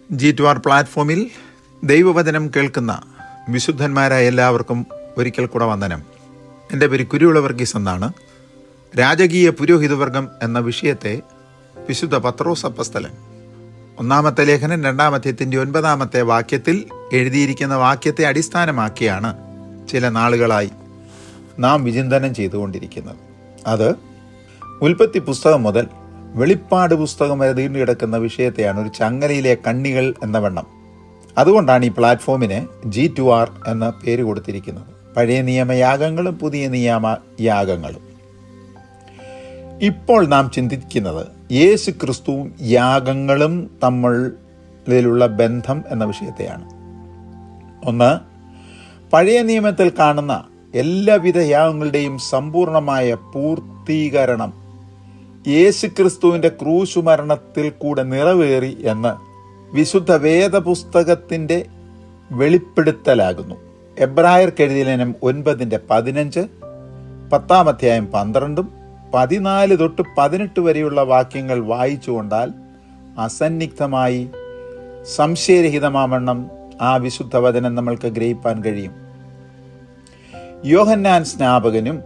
G2R പ്ലാറ്റ്ഫോമിൽ ദൈവവചനം കേൾക്കുന്ന വിശുദ്ധന്മാരായ എല്ലാവർക്കും ഒരിക്കൽ കൂടെ വന്ദനം. എൻ്റെ പേര് കുരുവിള വർഗീസ് എന്നാണ്. രാജകീയ പുരോഹിതവർഗം എന്ന വിഷയത്തെ വിശുദ്ധ പത്രോസ് അപ്പസ്തലൻ 1-ാമത്തെ ലേഖനം 2-ാം അധ്യായത്തിൻ്റെ 9-ാമത്തെ വാക്യത്തിൽ എഴുതിയിരിക്കുന്ന വാക്യത്തെ അടിസ്ഥാനമാക്കിയാണ് ചില നാളുകളായി നാം വിചിന്തനം ചെയ്തുകൊണ്ടിരിക്കുന്നത്. അത് ഉൽപ്പത്തി പുസ്തകം മുതൽ വെളിപ്പാട് പുസ്തകം വരെ നീണ്ടു കിടക്കുന്ന വിഷയത്തെയാണ് ഒരു ചങ്ങലയിലെ കണ്ണികൾ എന്ന വണ്ണം. അതുകൊണ്ടാണ് ഈ പ്ലാറ്റ്ഫോമിന് G2R എന്ന പേര് കൊടുത്തിരിക്കുന്നത്. പഴയ നിയമയാഗങ്ങളും പുതിയ നിയമയാഗങ്ങളും. ഇപ്പോൾ നാം ചിന്തിക്കുന്നത് യേശു ക്രിസ്തുവും യാഗങ്ങളും തമ്മിലുള്ള ബന്ധം എന്ന വിഷയത്തെയാണ്. ഒന്ന്, പഴയ നിയമത്തിൽ കാണുന്ന എല്ലാവിധ യാഗങ്ങളുടെയും സമ്പൂർണമായ പൂർത്തീകരണം യേശു ക്രിസ്തുവിൻ്റെ ക്രൂശു മരണത്തിൽ കൂടെ നിറവേറി എന്ന് വിശുദ്ധ വേദപുസ്തകത്തിൻ്റെ വെളിപ്പെടുത്തലാകുന്നു. എബ്രായർക്ക് എഴുതിയ ലേഖനം 9:15, 10-ാം അധ്യായം 12, 14 തൊട്ട് 18 വരെയുള്ള വാക്യങ്ങൾ വായിച്ചുകൊണ്ടാൽ അസന്നിഗ്ധമായി സംശയരഹിതമാവണ്ണം ആ വിശുദ്ധ വചനം നമ്മൾക്ക് ഗ്രഹിപ്പാൻ കഴിയും. യോഹന്നാൻ സ്നാപകനും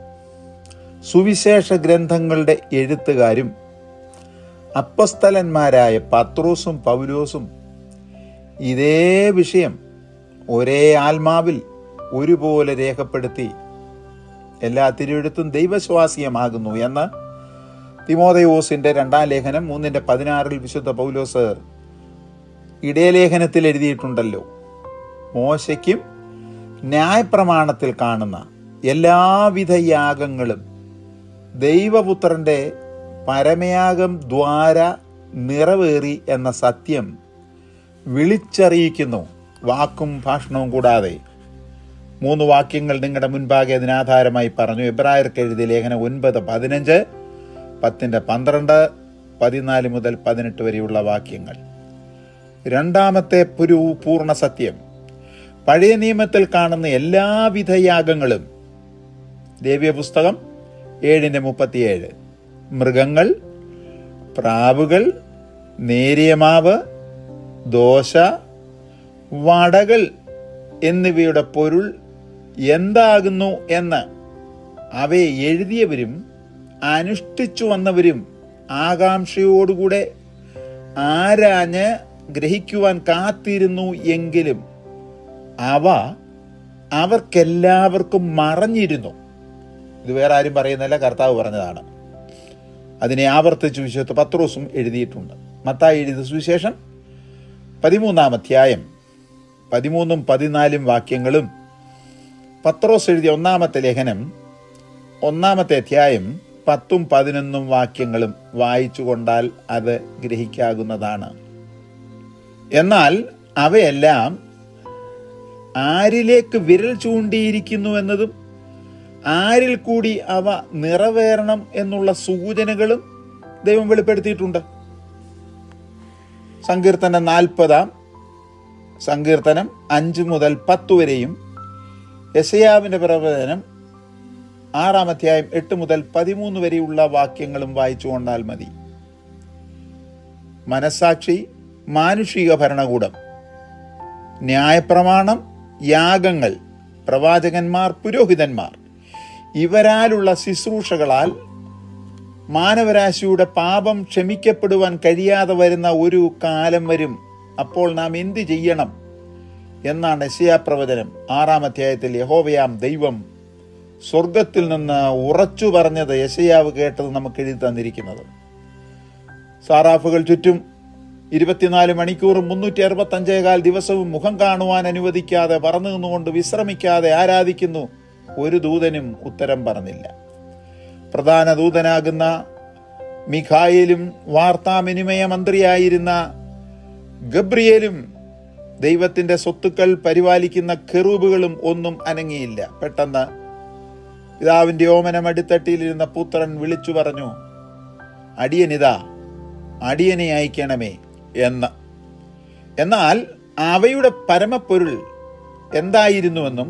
സുവിശേഷ ഗ്രന്ഥങ്ങളുടെ എഴുത്തുകാരും അപ്പസ്തലന്മാരായ പത്രോസും പൗലോസും ഇതേ വിഷയം ഒരേ ആത്മാവിൽ ഒരുപോലെ രേഖപ്പെടുത്തി എല്ലാ തിരുവെഴുത്തും ദൈവശ്വാസീയമാകുന്നു എന്ന് തിമോഥെയോസിന്റെ 2-ാം ലേഖനം 3:16 വിശുദ്ധ പൗലോസ് ഇടയലേഖനത്തിൽ എഴുതിയിട്ടുണ്ടല്ലോ. മോശയ്ക്കും ന്യായപ്രമാണത്തിൽ കാണുന്ന എല്ലാവിധ യാഗങ്ങളും ദൈവപുത്രന്റെ പരമയാഗം ദ്വാര നിറവേറി എന്ന സത്യം വിളിച്ചറിയിക്കുന്നു, വാക്കും ഭാഷണവും കൂടാതെ. 3 വാക്യങ്ങൾ നിങ്ങളുടെ മുൻപാകെ അതിനാധാരമായി പറഞ്ഞു. എബ്രായർക്ക് എഴുതിയ ലേഖനം 9:15, 10:12, 14 മുതൽ 18 വരെയുള്ള വാക്യങ്ങൾ. രണ്ടാമത്തെ പൂർണ്ണ സത്യം, പഴയ നിയമത്തിൽ കാണുന്ന എല്ലാവിധ യാഗങ്ങളും ലേവ്യ പുസ്തകം 7:37, മൃഗങ്ങൾ, പ്രാവുകൾ, നേരിയ മാവ്, ദോശ, വടകൾ എന്നിവയുടെ പൊരുൾ എന്താകുന്നു എന്ന് അവയെ എഴുതിയവരും അനുഷ്ഠിച്ചു വന്നവരും ആകാംക്ഷയോടുകൂടെ ആരാഞ്ഞ് ഗ്രഹിക്കുവാൻ കാത്തിരുന്നു എങ്കിലും അവ അവർക്കെല്ലാവർക്കും മറഞ്ഞിരുന്നു. ഇത് വേറെ ആരും പറയുന്നില്ല, കർത്താവ് പറഞ്ഞതാണ്. അതിനെ ആവർത്തിച്ച് വിശുദ്ധ പത്രോസും എഴുതിയിട്ടുണ്ട്. മത്തായി എഴുതിയ സുവിശേഷം 13-ാം അധ്യായം 13ഉം 14ഉം വാക്യങ്ങളും പത്രോസ് എഴുതിയ 1-ാമത്തെ ലേഖനം 1-ാമത്തെ അധ്യായം 10ഉം 11ഉം വാക്യങ്ങളും വായിച്ചു കൊണ്ടാൽ അത് ഗ്രഹിക്കാവുന്നതാണ്. എന്നാൽ അവയെല്ലാം ആരിലേക്ക് വിരൽ ചൂണ്ടിയിരിക്കുന്നു എന്നതും ആരിൽ കൂടി അവ നിറവേറണം എന്നുള്ള സൂചനകളും ദൈവം വെളിപ്പെടുത്തിയിട്ടുണ്ട്. സങ്കീർത്തനം 40-ാം സങ്കീർത്തനം 5 മുതൽ 10 വരെയും യെശയ്യാവിന്റെ പ്രവചനം 6-ാം അധ്യായം 8 മുതൽ 13 വരെയുള്ള വാക്യങ്ങളും വായിച്ചു കൊണ്ടാൽ മതി. മനസ്സാക്ഷി, മാനുഷിക ഭരണകൂടം, ന്യായപ്രമാണം, യാഗങ്ങൾ, പ്രവാചകന്മാർ, പുരോഹിതന്മാർ, ഇവരാലുള്ള ശുശ്രൂഷകളാൽ മാനവരാശിയുടെ പാപം ക്ഷമിക്കപ്പെടുവാൻ കഴിയാതെ വരുന്ന ഒരു കാലം വരും. അപ്പോൾ നാം എന്ത് ചെയ്യണം എന്നാണ് യെശയ്യാ പ്രവചനം 6-ാം അധ്യായത്തിൽ യഹോവയാം ദൈവം സ്വർഗത്തിൽ നിന്ന് ഉറച്ചു പറഞ്ഞത് യെശയ്യാവ് കേട്ടത് നമുക്ക് എഴുതി തന്നിരിക്കുന്നത്. സാറാഫുകൾ ചുറ്റും 24 മണിക്കൂറും 365 ദിവസവും മുഖം കാണുവാൻ അനുവദിക്കാതെ പറന്നു നിന്നുകൊണ്ട് വിശ്രമിക്കാതെ ആരാധിക്കുന്നു. ഒരു ദൂതനും ഉത്തരം പറഞ്ഞില്ല. പ്രധാന ദൂതനാകുന്ന മിഖായേലും വാർത്താവിനിമയ മന്ത്രിയായിരുന്ന ഗബ്രിയേലും ദൈവത്തിൻ്റെ സ്വത്തുക്കൾ പരിപാലിക്കുന്ന കെറൂബുകളും ഒന്നും അനങ്ങിയില്ല. പെട്ടെന്ന് പിതാവിൻ്റെ ഓമനം അടിത്തട്ടിയിലിരുന്ന പുത്രൻ വിളിച്ചു പറഞ്ഞു, അടിയനിതാ, അടിയനെ അയക്കണമേ എന്ന്. എന്നാൽ അവയുടെ പരമപ്പൊരുൾ എന്തായിരുന്നുവെന്നും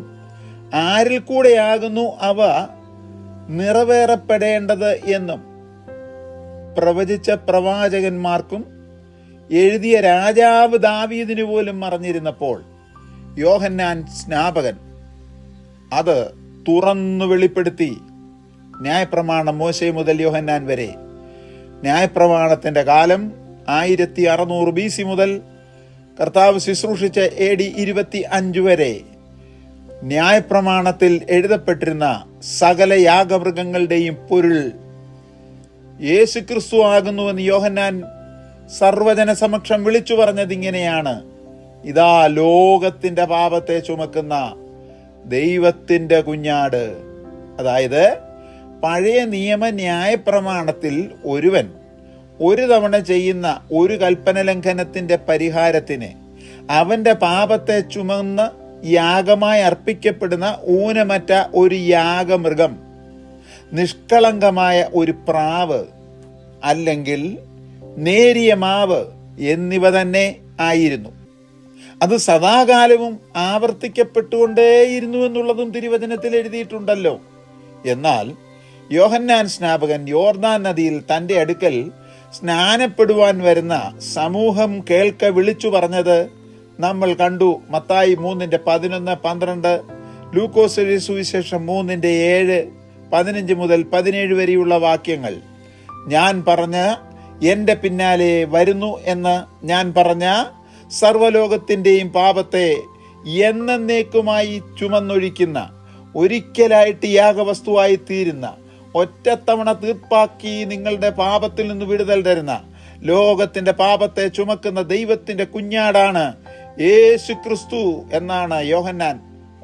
ആരിൽ കൂടെയാകുന്നു അവ നിറവേറപ്പെടേണ്ടത് എന്നും പ്രവചിച്ച പ്രവാചകന്മാർക്കും എഴുതിയ രാജാവ് ദാവീദിന് പോലും മറഞ്ഞിരുന്നപ്പോൾ യോഹന്നാൻ സ്നാപകൻ അത് തുറന്നു വെളിപ്പെടുത്തി. ന്യായപ്രമാണം മോശെ മുതൽ യോഹന്നാൻ വരെ, ന്യായപ്രമാണത്തിൻ്റെ കാലം 1600 BC മുതൽ കർത്താവ് ശുശ്രൂഷിച്ച AD 25 വരെ ന്യായപ്രമാണത്തിൽ എഴുതപ്പെട്ടിരുന്ന സകല യാഗമൃഗങ്ങളുടെയും പൊരുൾ യേശുക്രിസ്തു ആകുന്നുവെന്ന് യോഹന്നാൻ സർവജന സമക്ഷം വിളിച്ചു പറഞ്ഞത് ഇങ്ങനെയാണ്: ഇതാ ലോകത്തിന്റെ പാപത്തെ ചുമക്കുന്ന ദൈവത്തിന്റെ കുഞ്ഞാട്. അതായത് പഴയ നിയമ ന്യായപ്രമാണത്തിൽ ഒരുവൻ ഒരു തവണ ചെയ്യുന്ന ഒരു കൽപ്പന ലംഘനത്തിന്റെ പരിഹാരത്തിന് അവന്റെ പാപത്തെ ചുമന്ന് യാഗമായി അർപ്പിക്കപ്പെടുന്ന ഊനമറ്റ ഒരു യാഗമൃഗം, നിഷ്കളങ്കമായ ഒരു പ്രാവ് അല്ലെങ്കിൽ നേരിയ മാവ് എന്നിവ തന്നെ ആയിരുന്നു. അത് സദാകാലവും ആവർത്തിക്കപ്പെട്ടുകൊണ്ടേയിരുന്നു എന്നുള്ളതും തിരുവചനത്തിൽ എഴുതിയിട്ടുണ്ടല്ലോ. എന്നാൽ യോഹന്നാൻ സ്നാപകൻ യോർദാൻ നദിയിൽ തൻ്റെ അടുക്കൽ സ്നാനപ്പെടുവാൻ വരുന്ന സമൂഹം കേൾക്ക വിളിച്ചു പറഞ്ഞത് നമ്മൾ കണ്ടു. മത്തായി 3:11-12, ലൂക്കോസ് സുവിശേഷം 3:7, 15 മുതൽ 17 വരെയുള്ള വാക്യങ്ങൾ. ഞാൻ പറഞ്ഞ എൻ്റെ പിന്നാലെ വരുന്നു എന്ന് ഞാൻ പറഞ്ഞ സർവ്വലോകത്തിൻ്റെയും പാപത്തെ എന്നേക്കുമായി ചുമന്നൊഴിക്കുന്ന, ഒരിക്കലായിട്ട് യാഗവസ്തുവായി തീരുന്ന, ഒറ്റത്തവണ തീർപ്പാക്കി നിങ്ങളുടെ പാപത്തിൽ നിന്ന് വിടുതൽ തരുന്ന, ലോകത്തിന്റെ പാപത്തെ ചുമക്കുന്ന ദൈവത്തിന്റെ കുഞ്ഞാടാണ് യേശുക്രിസ്തു എന്നാണ് യോഹന്നാൻ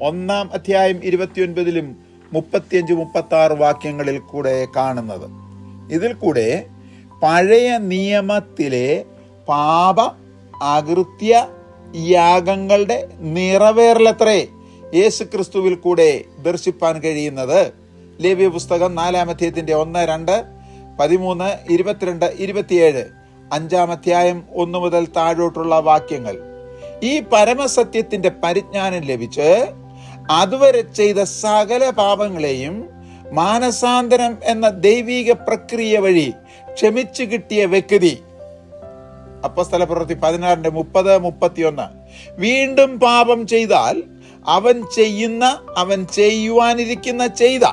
1:29 35-36 വാക്യങ്ങളിൽ കൂടെ കാണുന്നത്. ഇതിൽ കൂടെ പഴയ നിയമത്തിലെ പാപ അകൃത്യ യാഗങ്ങളുടെ നിറവേറലത്രേ യേശുക്രിസ്തുവിൽ കൂടെ ദർശിപ്പാൻ കഴിയുന്നത്. ലേവ്യ പുസ്തകം 4-ാം അധ്യായത്തിന്റെ 1, 2, 13, 22, 27, 5-ാം അധ്യായം 1 മുതൽ താഴോട്ടുള്ള വാക്യങ്ങൾ. ഈ പരമസത്യത്തിന്റെ പരിജ്ഞാനം ലഭിച്ച് അതുവരെ ചെയ്ത സകല പാപങ്ങളെയും മാനസാന്തരം എന്ന ദൈവിക പ്രക്രിയ വഴി ക്ഷമിച്ചു കിട്ടിയ വ്യക്തി, അപ്പോസ്തലപ്രവൃത്തി 16:30-31, വീണ്ടും പാപം ചെയ്താൽ അവൻ ചെയ്യുവാനിരിക്കുന്ന ചെയ്ത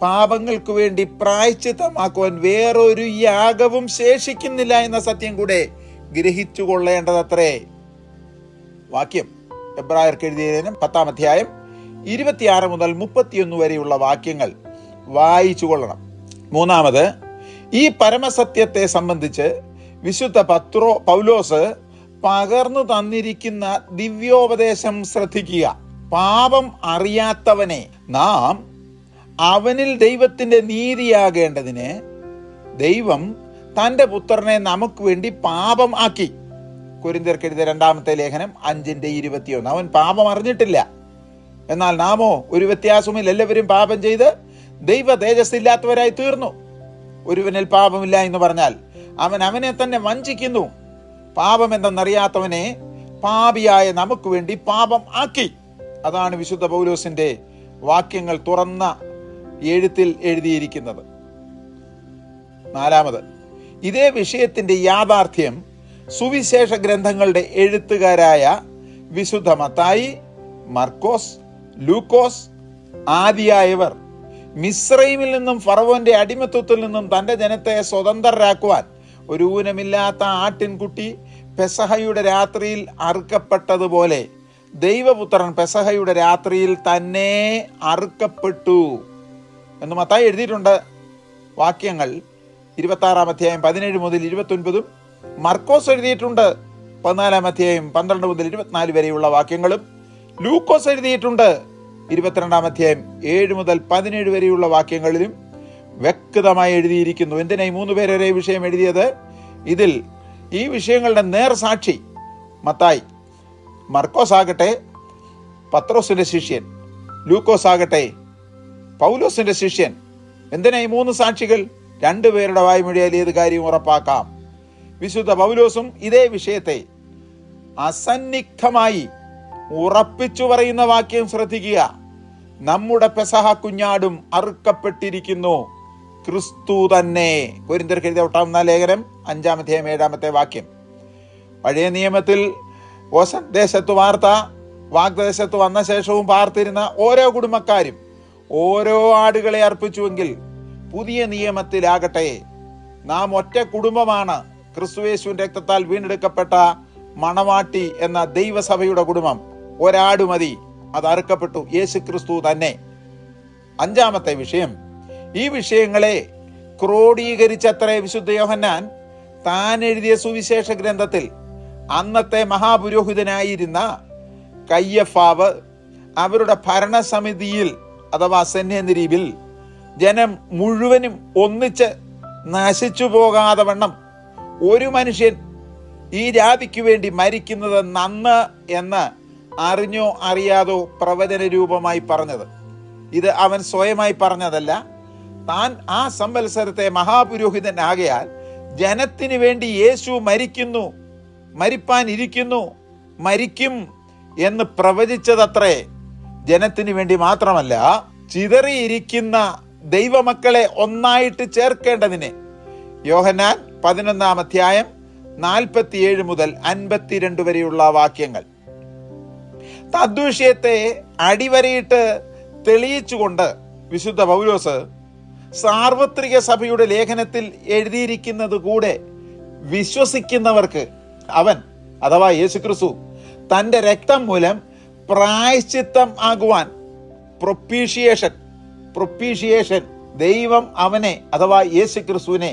പാപങ്ങൾക്ക് വേണ്ടി പ്രായശ്ചിത്തമാക്കുവാൻ വേറൊരു യാഗവും ശേഷിക്കുന്നില്ല എന്ന സത്യം കൂടെ ഗ്രഹിച്ചു കൊള്ളേണ്ടതത്രേ. വാക്യം എബ്രായർക്ക് എഴുതിയ ലേഖനം 10-ാം അധ്യായം 26 മുതൽ 31 വരെയുള്ള വാക്യങ്ങൾ വായിച്ചു കൊള്ളണം. മൂന്നാമത്, ഈ പരമസത്യത്തെ സംബന്ധിച്ച് വിശുദ്ധ പൗലോസ് പകർന്നു തന്നിരിക്കുന്ന ദിവ്യോപദേശം ശ്രദ്ധിക്കുക. പാപം അറിയാത്തവനെ നാം അവനിൽ ദൈവത്തിന്റെ നീതിയാകേണ്ടതിന് ദൈവം തൻ്റെ പുത്രനെ നമുക്ക് വേണ്ടി പാപം ആക്കി. കൊരിന്ത്യർക്ക് എഴുതിയ 2-ാമത്തെ ലേഖനം 5:21. അവൻ പാപം അറിഞ്ഞിട്ടില്ല, എന്നാൽ നാമോ ഒരു വ്യത്യാസവുമില്ല, എല്ലാവരും പാപം ചെയ്ത് ദൈവ തേജസ്സില്ലാത്തവരായി തീർന്നു. ഒരുവനിൽ പാപമില്ല എന്ന് പറഞ്ഞാൽ അവൻ അവനെ തന്നെ വഞ്ചിക്കുന്നു. പാപം എന്തെന്നറിയാത്തവനെ പാപിയായ നമുക്ക് വേണ്ടി പാപം ആക്കി. അതാണ് വിശുദ്ധ പൗലോസിന്റെ വാക്യങ്ങൾ തുറന്ന എഴുത്തിൽ എഴുതിയിരിക്കുന്നത്. നാലാമത്, ഇതേ വിഷയത്തിന്റെ യാഥാർത്ഥ്യം സുവിശേഷ ഗ്രന്ഥങ്ങളുടെ എഴുത്തുകാരായ വിശുദ്ധ മത്തായി, മർക്കോസ്, ലൂക്കോസ് ആദിയായവർ മിസ്രൈമിൽ നിന്നും ഫറവോന്റെ അടിമത്വത്തിൽ നിന്നും തന്റെ ജനത്തെ സ്വതന്ത്രരാക്കുവാൻ ഒരു ഊനമില്ലാത്ത ആട്ടിൻകുട്ടി പെസഹയുടെ രാത്രിയിൽ അറുക്കപ്പെട്ടതുപോലെ ദൈവപുത്രൻ പെസഹയുടെ രാത്രിയിൽ തന്നെ അറുക്കപ്പെട്ടു എന്ന് മത്തായി എഴുതിയിട്ടുണ്ട്. വാക്യങ്ങൾ 26-ാം അധ്യായം 17 മുതൽ 29, മർക്കോസ് എഴുതിയിട്ടുണ്ട് 14-ാം അധ്യായം 12 മുതൽ 24 വരെയുള്ള വാക്യങ്ങളും, ലൂക്കോസ് എഴുതിയിട്ടുണ്ട് 22-ാം അധ്യായം 7 മുതൽ 17 വരെയുള്ള വാക്യങ്ങളിലും വ്യക്തമായി എഴുതിയിരിക്കുന്നു. എന്തിനാ ഈ 3 പേരെ വിഷയം എഴുതിയത്? ഇതിൽ ഈ വിഷയങ്ങളുടെ നേർ സാക്ഷി മത്തായി, മർക്കോസ് ആകട്ടെ പത്രോസിന്റെ ശിഷ്യൻ, ലൂക്കോസ് ആകട്ടെ പൗലോസിന്റെ ശിഷ്യൻ. എന്തിനാ ഈ 3 സാക്ഷികൾ? 2 പേരുടെ വായ്മൊഴിയാൽ ഏത് കാര്യവും ഉറപ്പാക്കാം. വിശുദ്ധ പൗലോസും ഇതേ വിഷയത്തെ അസന്നിഗ്ധമായി ഉറപ്പിച്ചു പറയുന്ന വാക്യം ശ്രദ്ധിക്കുക. നമ്മുടെ പെസഹ കുഞ്ഞാടും അറുക്കപ്പെട്ടിരിക്കുന്നു, ക്രിസ്തു തന്നെ. കൊരിന്ത്യർക്ക് എഴുതിയ 1-ാം ലേഖനം 5-ാം അധ്യായം 7-ാമത്തെ വാക്യം. പഴയ നിയമത്തിൽ ഗോശെൻ ദേശത്ത് വാഗ്ദേശത്ത് വന്ന ശേഷവും പാർത്തിരുന്ന ഓരോ കുടുംബക്കാരും ഓരോ ആടുകളെ അർപ്പിച്ചുവെങ്കിൽ പുതിയ നിയമത്തിലാകട്ടെ നാം ഒറ്റ കുടുംബമാണ്. ക്രിസ്തുയേശുവിന്റെ രക്തത്താൽ വീണ്ടെടുക്കപ്പെട്ട മണവാട്ടി എന്ന ദൈവസഭയുടെ കുടുംബം. ഒരാട് മതി, അത് അറുക്കപ്പെട്ടു, യേശു ക്രിസ്തു തന്നെ. അഞ്ചാമത്തെ വിഷയം, ഈ വിഷയങ്ങളെ ക്രോഡീകരിച്ചത്രേ വിശുദ്ധ യോഹന്നാൻ താൻ എഴുതിയ സുവിശേഷ ഗ്രന്ഥത്തിൽ. അന്നത്തെ മഹാപുരോഹിതനായിരുന്ന കയ്യഫാവ് അവരുടെ ഭരണസമിതിയിൽ അഥവാ സെന്നേദ്രീവിൽ ജനം മുഴുവനും ഒന്നിച്ച് നശിച്ചു പോകാതെ വണ്ണം ഒരു മനുഷ്യൻ ഈ ജാതിക്ക് വേണ്ടി മരിക്കുന്നത് നന്ന് എന്ന് അറിഞ്ഞോ അറിയാതോ പ്രവചന രൂപമായി പറഞ്ഞത്. ഇത് അവൻ സ്വയമായി പറഞ്ഞതല്ല. താൻ ആ സംവത്സരത്തെ മഹാപുരോഹിതനാകയാൽ ജനത്തിന് വേണ്ടി യേശു മരിപ്പാനിരിക്കുന്നു, മരിക്കും എന്ന് പ്രവചിച്ചതത്രേ. ജനത്തിന് വേണ്ടി മാത്രമല്ല, ചിതറിയിരിക്കുന്ന ദൈവമക്കളെ ഒന്നായിട്ട് ചേർക്കേണ്ടതിന്. യോഹന്നാൻ 11-ാം അധ്യായം 47 മുതൽ 52 വരെയുള്ള വാക്യങ്ങൾ. തദ്വിഷയത്തെ അടിവരയിട്ട് തെളിയിച്ചുകൊണ്ട് വിശുദ്ധ പൗലോസ് സാർവത്രിക സഭയുടെ ലേഖനത്തിൽ എഴുതിയിരിക്കുന്നത് കൂടെ വിശ്വസിക്കുന്നവർക്ക് അവൻ അഥവാ യേശുക്രിസ്തു തൻ്റെ രക്തം മൂലം പ്രായശ്ചിത്തം ആകുവാൻ പ്രൊപ്പീഷിയേഷൻ ദൈവം അവനെ അഥവാ യേശുക്രിസ്തുവിനെ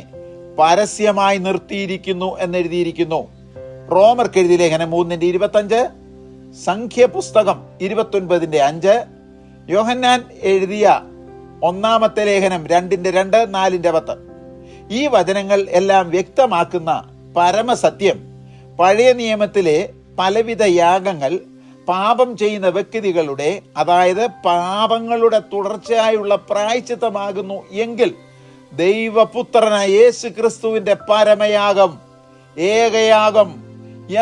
പരസ്യമായി നിർത്തിയിരിക്കുന്നു എന്നെഴുതിയിരിക്കുന്നു. റോമർക്ക് എഴുതിയ ലേഖനം 3:25, സംഖ്യപുസ്തകം 29:5, യോഹന്നാൻ എഴുതിയ ഒന്നാമത്തെ ലേഖനം 2:2, 4:10. ഈ വചനങ്ങൾ എല്ലാം വ്യക്തമാക്കുന്ന പരമസത്യം പഴയ നിയമത്തിലെ പലവിധ യാഗങ്ങൾ പാപം ചെയ്യുന്ന വ്യക്തികളുടെ, അതായത് പാപങ്ങളുടെ തുടർച്ചയായുള്ള പ്രായശ്ചിത്തമാകുന്നു എങ്കിൽ ദൈവപുത്രനായ യേശു ക്രിസ്തുവിന്റെ പരമയാഗം, ഏകയാഗം,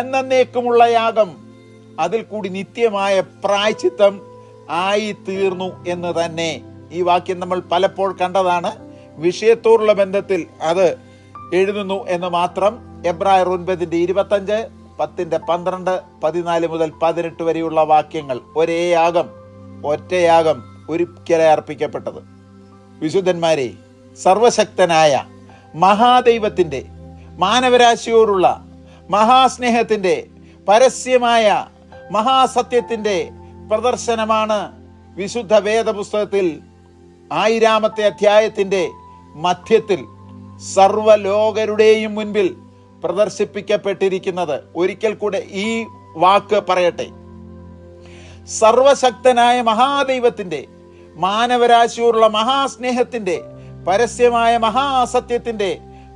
എന്നേക്കുമുള്ള യാഗം, അതിൽ കൂടി നിത്യമായ പ്രായശ്ചിത്തം ആയി തീർന്നു എന്ന് തന്നെ. ഈ വാക്യം നമ്മൾ പലപ്പോൾ കണ്ടതാണ്. വിഷയത്തോടുള്ള ബന്ധത്തിൽ അത് എഴുതുന്നു എന്ന് മാത്രം. എബ്രായർ 9:25, 10:12, 14 മുതൽ 18 വരെയുള്ള വാക്യങ്ങൾ. ഒരേ യാഗം, ഒറ്റയാഗം, ഒരിക്കലെ അർപ്പിക്കപ്പെട്ടത്. വിശുദ്ധന്മാരെ, സർവശക്തനായ മഹാദൈവത്തിൻ്റെ മാനവരാശിയോടുള്ള മഹാസ്നേഹത്തിൻ്റെ പരസ്യമായ മഹാസത്യത്തിൻ്റെ പ്രദർശനമാണ് വിശുദ്ധ വേദപുസ്തകത്തിൽ 1000-ാമത്തെ അധ്യായത്തിൻ്റെ മധ്യത്തിൽ സർവലോകരുടെയും മുൻപിൽ പ്രദർശിപ്പിക്കപ്പെട്ടിരിക്കുന്നത്. ഒരിക്കൽ കൂടെ ഈ വാക്ക് പറയട്ടെ. സർവശക്തനായ മഹാദൈവത്തിൻ്റെ മാനവരാശിയോടുള്ള മഹാസ്നേഹത്തിൻ്റെ പരസ്യമായ മഹാസത്യത്തിൻ്റെ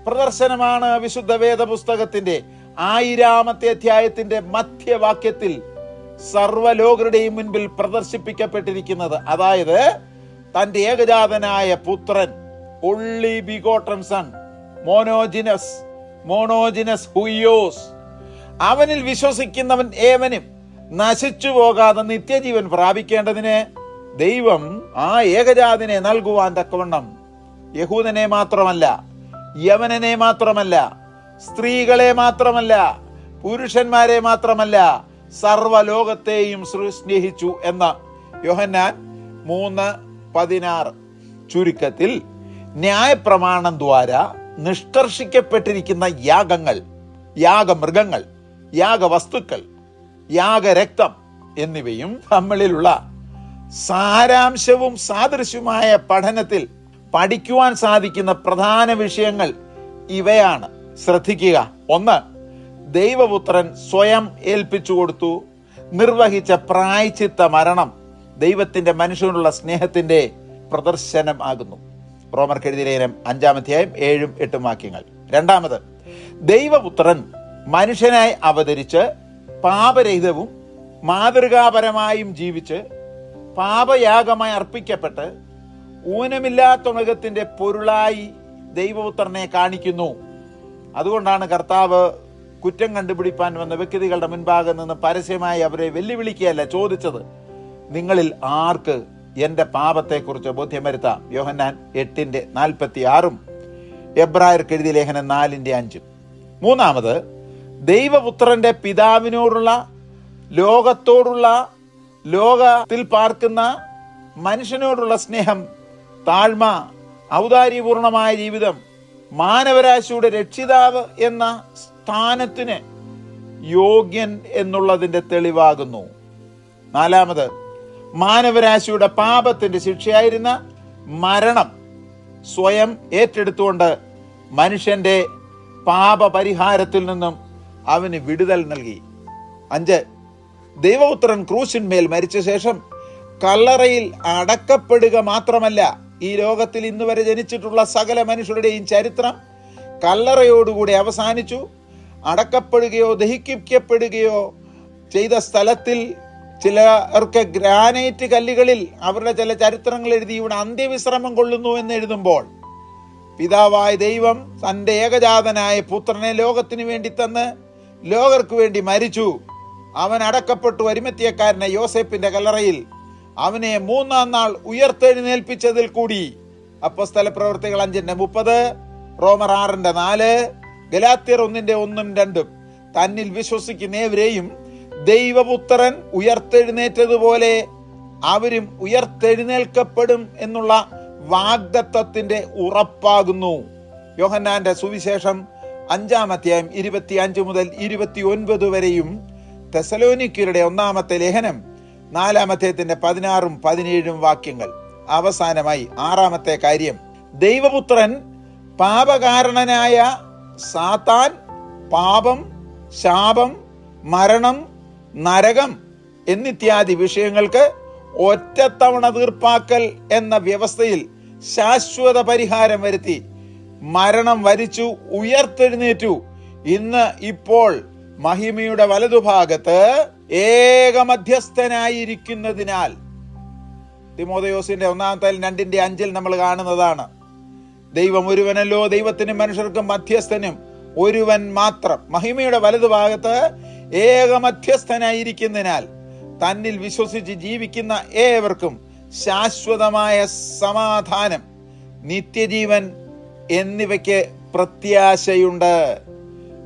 പ്രദർശനമാണ് വിശുദ്ധ വേദപുസ്തകത്തിൻ്റെ 1000-ാമത്തെ അധ്യായത്തിൻ്റെ മധ്യവാക്യത്തിൽ സർവലോകരുടെയും മുൻപിൽ പ്രദർശിപ്പിക്കപ്പെട്ടിരിക്കുന്നത്. അതായത് തൻ്റെ ഏകജാതനായ പുത്രൻ, only begotten son, മോണോജിനസ് ഹുയോസ്, അവനിൽ വിശ്വസിക്കുന്നവൻ ഏവനും നശിച്ചു പോകാതെ നിത്യജീവൻ പ്രാപിക്കേണ്ടതിന് ദൈവം ആ ഏകജാതിനെ നൽകുവാൻ തക്കവണ്ണം യഹൂദനെ മാത്രമല്ല, യവനനെ മാത്രമല്ല, സ്ത്രീകളെ മാത്രമല്ല, പുരുഷന്മാരെ മാത്രമല്ല, സർവലോകത്തെയും സ്നേഹിച്ചു എന്ന യോഹന്നാൻ 3:16. ചുരുക്കത്തിൽ ന്യായപ്രമാണം ദ്വാര നിഷ്കർഷിക്കപ്പെട്ടിരിക്കുന്ന യാഗങ്ങൾ, യാഗമൃഗങ്ങൾ, യാഗവസ്തുക്കൾ, യാഗരക്തം എന്നിവയും തമ്മിലുള്ള സാരാംശവും സാദൃശ്യമായ പഠനത്തിൽ പഠിക്കുവാൻ സാധിക്കുന്ന പ്രധാന വിഷയങ്ങൾ ഇവയാണ്. ശ്രദ്ധിക്കുക. 1, ദൈവപുത്രൻ സ്വയം ഏൽപ്പിച്ചു കൊടുത്തു നിർവഹിച്ച പ്രായശ്ചിത്ത മരണം ദൈവത്തിന്റെ മനുഷ്യനുള്ള സ്നേഹത്തിന്റെ പ്രദർശനം ആകുന്നു. റോമർക്ക് എഴുതിയ ലേഖനം 5-ാം അധ്യായം 7-8 വാക്യങ്ങൾ. 2, ദൈവപുത്രൻ മനുഷ്യനായി അവതരിച്ച് പാപരഹിതവും മാതൃകാപരമായും ജീവിച്ച് പാപയാഗമായി അർപ്പിക്കപ്പെട്ട് ഊനമില്ലാത്ത മൃഗത്തിന്റെ പൊരുളായി ദൈവപുത്രനെ കാണിക്കുന്നു. അതുകൊണ്ടാണ് കർത്താവ് കുറ്റം കണ്ടുപിടിപ്പാൻ വന്ന വ്യക്തികളുടെ മുൻപാകെ നിന്ന് പരസ്യമായി അവരെ വെല്ലുവിളിക്കുകയല്ല ചോദിച്ചത്, നിങ്ങളിൽ ആർക്ക് എൻ്റെ പാപത്തെക്കുറിച്ച് ബോധ്യം വരുത്താം. യോഹന്നാൻ 8:46, എബ്രായർക്ക് എഴുതിയ ലേഖനം 4:5. 3, ദൈവപുത്രന്റെ പിതാവിനോടുള്ള, ലോകത്തോടുള്ള, ലോകത്തിൽ പാർക്കുന്ന മനുഷ്യനോടുള്ള സ്നേഹം, താഴ്മ, ഔദാര്യപൂർണമായ ജീവിതം, മാനവരാശിയുടെ രക്ഷിതാവ് എന്ന സ്ഥാനത്തിന് യോഗ്യൻ എന്നുള്ളതിൻ്റെ തെളിവാകുന്നു. നാലാമത്, മാനവരാശിയുടെ പാപത്തിന്റെ ശിക്ഷയായിരുന്ന മരണം സ്വയം ഏറ്റെടുത്തുകൊണ്ട് മനുഷ്യന്റെ പാപപരിഹാരത്തിൽ നിന്നും അവന് വിടുതൽ നൽകി. 5, ദൈവപുത്രൻ ക്രൂശിന്മേൽ മരിച്ച ശേഷം കല്ലറയിൽ അടക്കപ്പെടുക മാത്രമല്ല, ഈ ലോകത്തിൽ ഇന്ന് വരെ ജനിച്ചിട്ടുള്ള സകല മനുഷ്യരുടെയും ചരിത്രം കല്ലറയോടുകൂടി അവസാനിച്ചു. അടക്കപ്പെടുകയോ ദഹിക്കപ്പെടുകയോ ചെയ്ത സ്ഥലത്തിൽ ചിലർക്ക് ഗ്രാനൈറ്റ് കല്ലുകളിൽ അവരുടെ ചില ചരിത്രങ്ങൾ എഴുതി ഇവിടെ അന്ത്യവിശ്രമം കൊള്ളുന്നു എന്ന് എഴുതുമ്പോൾ, പിതാവായ ദൈവം തൻ്റെ ഏകജാതനായ പുത്രനെ ലോകത്തിന് വേണ്ടി തന്ന് ലോകർക്ക് വേണ്ടി മരിച്ചു. അവൻ അടക്കപ്പെട്ടു അരിമത്യക്കാരനെ യോസേപ്പിന്റെ കല്ലറയിൽ. അവനെ 3-ാം നാൾ ഉയർത്തെഴുന്നേൽപ്പിച്ചതിൽ കൂടി അപ്പോസ്തല പ്രവൃത്തികൾ 5:30, റോമർ 6:4, ഗലാത്യർ 1:1-2 തന്നിൽ വിശ്വസിക്കുന്ന ഏവരെയും ദൈവപുത്രൻ ഉയർത്തെഴുന്നേറ്റതുപോലെ അവരും ഉയർത്തെഴുന്നേൽക്കപ്പെടും എന്നുള്ള വാഗ്ദത്തത്തിന്റെ ഉറപ്പാകുന്നു. യോഹന്നാന്റെ സുവിശേഷം 5-ാം അധ്യായം 25 മുതൽ 29 വരെയും തെസലോനിക്കരുടെ 1-ാമത്തെ ലേഖനം 4-ാം അധ്യായത്തിന്റെ 16-17 വാക്യങ്ങൾ. അവസാനമായി 6-ാമത്തെ കാര്യം, ദൈവപുത്രൻ പാപകാരണനായ സാത്താൻ, പാപം, ശാപം, മരണം, നരകം എന്നിത്യാദി വിഷയങ്ങൾക്ക് ഒറ്റത്തവണ തീർപ്പാക്കൽ എന്ന വ്യവസ്ഥയിൽ ശാശ്വത പരിഹാരം വരുത്തി മരണം വരിച്ചു, ഉയർത്തെഴുന്നേറ്റു. ഇന്ന് ഇപ്പോൾ മഹിമയുടെ വലതുഭാഗത്ത് ഏകമധ്യസ്ഥനായിരിക്കുന്നതിനാൽ, തിമോഥെയോസിന്റെ 1-ാമത്തെ 2:5 നമ്മൾ കാണുന്നതാണ്. ദൈവം ഒരുവനല്ലോ, ദൈവത്തിനും മനുഷ്യർക്കും മധ്യസ്ഥനും ഒരുവൻ മാത്രം. മഹിമയുടെ വലതുഭാഗത്ത് ഏകമധ്യസ്ഥനായിരിക്കുന്നതിനാൽ തന്നിൽ വിശ്വസിച്ച് ജീവിക്കുന്ന ഏവർക്കും ശാശ്വതമായ സമാധാനം, നിത്യജീവൻ എന്നിവയ്ക്ക് പ്രത്യാശയുണ്ട്.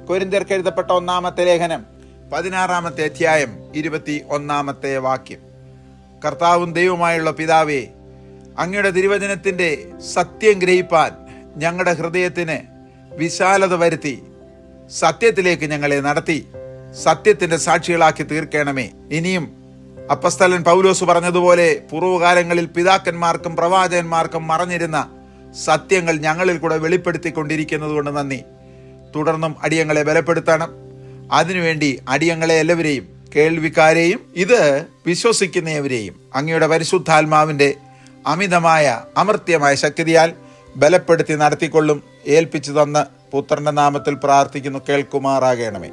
കൊരിന്ത്യർക്ക് എഴുതപ്പെട്ട 1-ാമത്തെ ലേഖനം 16-ാമത്തെ അധ്യായം 21-ാമത്തെ വാക്യം. കർത്താവും ദൈവമായുള്ള പിതാവേ, അങ്ങയുടെ തിരുവചനത്തിന്റെ സത്യം ഗ്രഹിപ്പാൻ ഞങ്ങളുടെ ഹൃദയത്തിന് വിശാലത വരുത്തി സത്യത്തിലേക്ക് ഞങ്ങളെ നടത്തി സത്യത്തിന്റെ സാക്ഷികളാക്കി തീർക്കണമേ. ഇനിയും അപ്പസ്തലൻ പൗലോസ് പറഞ്ഞതുപോലെ പൂർവ്വകാലങ്ങളിൽ പിതാക്കന്മാർക്കും പ്രവാചകന്മാർക്കും മറഞ്ഞിരുന്ന സത്യങ്ങൾ ഞങ്ങളിൽ കൂടെ വെളിപ്പെടുത്തിക്കൊണ്ടിരിക്കുന്നത് കൊണ്ട് നന്ദി. തുടർന്നും അടിയങ്ങളെ ബലപ്പെടുത്തണം. അതിനുവേണ്ടി അടിയങ്ങളെ എല്ലാവരെയും, കേൾവിക്കാരെയും ഇത് വിശ്വസിക്കുന്നവരെയും അങ്ങയുടെ പരിശുദ്ധാത്മാവിന്റെ അമിതമായ അമർത്യമായ ശക്തിയാൽ ബലപ്പെടുത്തി നടത്തിക്കൊള്ളും. ഏൽപ്പിച്ചു തന്ന് പുത്രന്റെ നാമത്തിൽ പ്രാർത്ഥിക്കുന്നു, കേൾക്കുമാറാകണമേ.